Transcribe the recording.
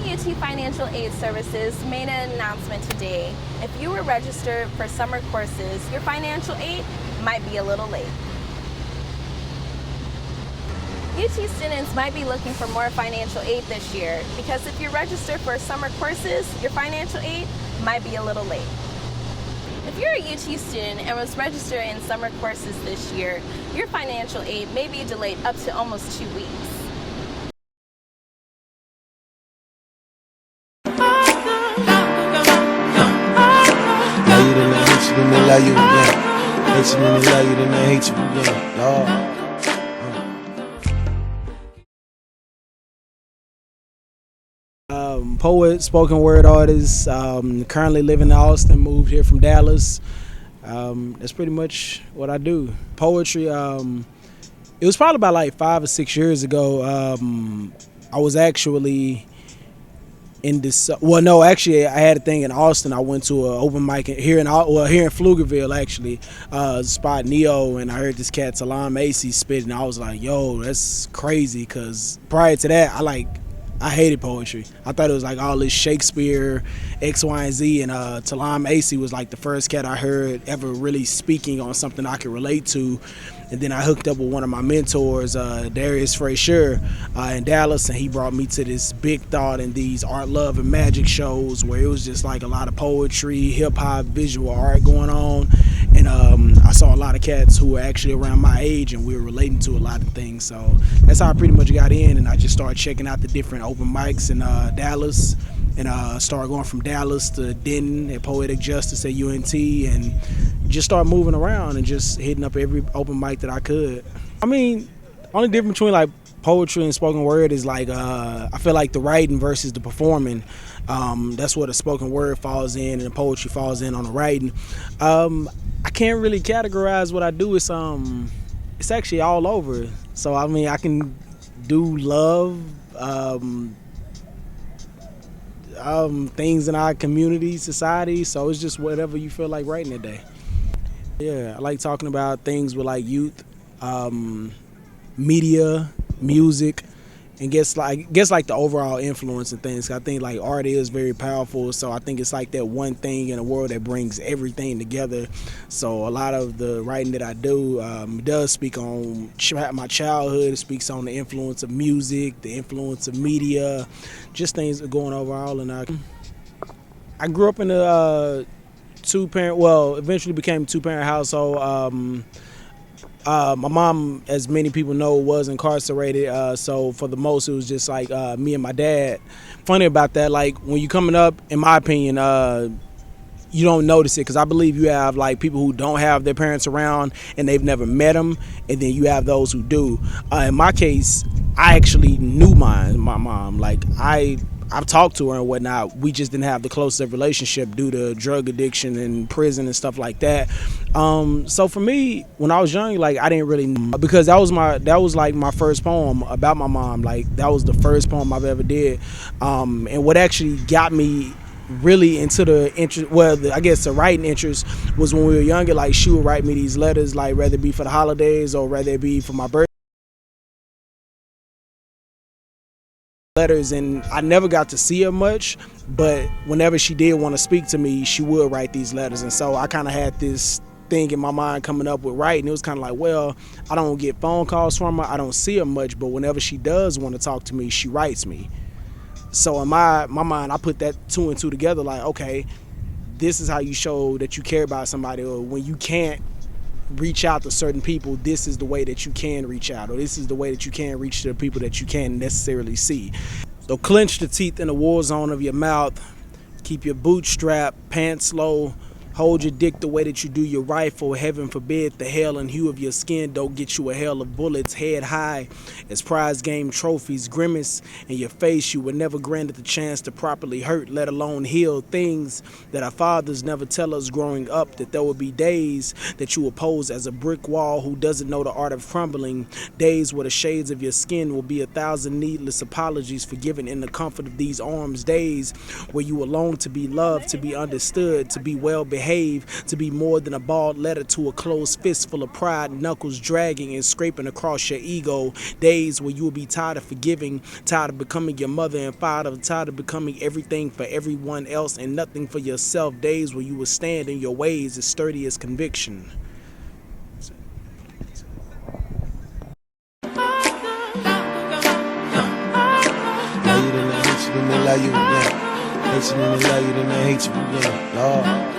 UT Financial Aid Services made an announcement today. If you were registered for summer courses, your financial aid might be a little late. UT students might be looking for more financial aid this year because if you're registered for summer courses, your financial aid might be a little late. If you're a UT student and was registered in summer courses this year, your financial aid may be delayed up to almost 2 weeks. Love you, then I hate you, then I love you again. Hate you, then I love you, then I hate you again. Lord. Poet, spoken word artist, currently living in Austin, moved here from Dallas. That's pretty much what I do. Poetry, it was probably about like 5 or 6 years ago. I was actually in this, actually I had a thing in Austin. I went to an open mic here in Pflugerville actually, spot Neo, and I heard this cat Talam Acey spit, and I was like, yo, that's crazy, because prior to that, I hated poetry. I thought it was like all this Shakespeare, X, Y, and Z, and Talam Acey was like the first cat I heard ever really speaking on something I could relate to. And then I hooked up with one of my mentors, Darius Frazier, in Dallas, and he brought me to this Big Thought and these Art, Love, and Magic shows where it was just like a lot of poetry, hip-hop, visual art going on. And I saw a lot of cats who were actually around my age, and we were relating to a lot of things. So that's how I pretty much got in, and I just started checking out the different open mics in Dallas, and started going from Dallas to Denton at Poetic Justice at UNT, and just started moving around and just hitting up every open mic that I could. I mean, only difference between like poetry and spoken word is like I feel like the writing versus the performing. That's where the spoken word falls in and the poetry falls in on the writing. I can't really categorize what I do. It's actually all over. So I mean, I can do love, things in our community, society. So it's just whatever you feel like writing today. Yeah, I like talking about things with like youth, media, music, and guess like the overall influence and things. I think like art is very powerful, so I think it's like that one thing in the world that brings everything together. So a lot of the writing that I do does speak on my childhood. It speaks on the influence of music, the influence of media, just things that are going overall. And I grew up in a eventually became a two-parent household. My mom, as many people know, was incarcerated, so for the most it was just like me and my dad. Funny about that, like when you're coming up, in my opinion, you don't notice it, because I believe you have like people who don't have their parents around and they've never met them, and then you have those who do. In my case, I actually knew my mom. Like I've talked to her and whatnot. We just didn't have the closest relationship due to drug addiction and prison and stuff like that. So for me, when I was young, like I didn't really know, because that was like my first poem about my mom. Like that was the first poem I've ever did. And what actually got me really into the interest, I guess the writing interest, was when we were younger. Like she would write me these letters, like whether it be for the holidays or whether it be for my birthday. Letters, and I never got to see her much, but whenever she did want to speak to me, she would write these letters. And so I kind of had this thing in my mind coming up with writing. It was kind of like, well, I don't get phone calls from her, I don't see her much, but whenever she does want to talk to me, she writes me. So in my mind, I put that two and two together, like, okay, this is how you show that you care about somebody, or when you can't reach out to certain people, this is the way that you can reach out, or this is the way that you can reach to the people that you can't necessarily see. So clench the teeth in the war zone of your mouth, keep your boots strapped, pants low, hold your dick the way that you do your rifle. Heaven forbid the hell and hue of your skin don't get you a hail of bullets. Head high as prize game trophies grimace in your face. You were never granted the chance to properly hurt, let alone heal. Things that our fathers never tell us growing up, that there will be days that you will pose as a brick wall who doesn't know the art of crumbling. Days where the shades of your skin will be 1,000 needless apologies forgiven in the comfort of these arms. Days where you will long to be loved, to be understood, to be well behaved, behave to be more than a bald letter to a closed fist full of pride, knuckles dragging and scraping across your ego. Days where you will be tired of forgiving, tired of becoming your mother, and tired of becoming everything for everyone else and nothing for yourself. Days where you will stand in your ways as sturdy as conviction. Love you, then I hate you, then I love you again. Hate you, then I love you, then I hate you again. Lord.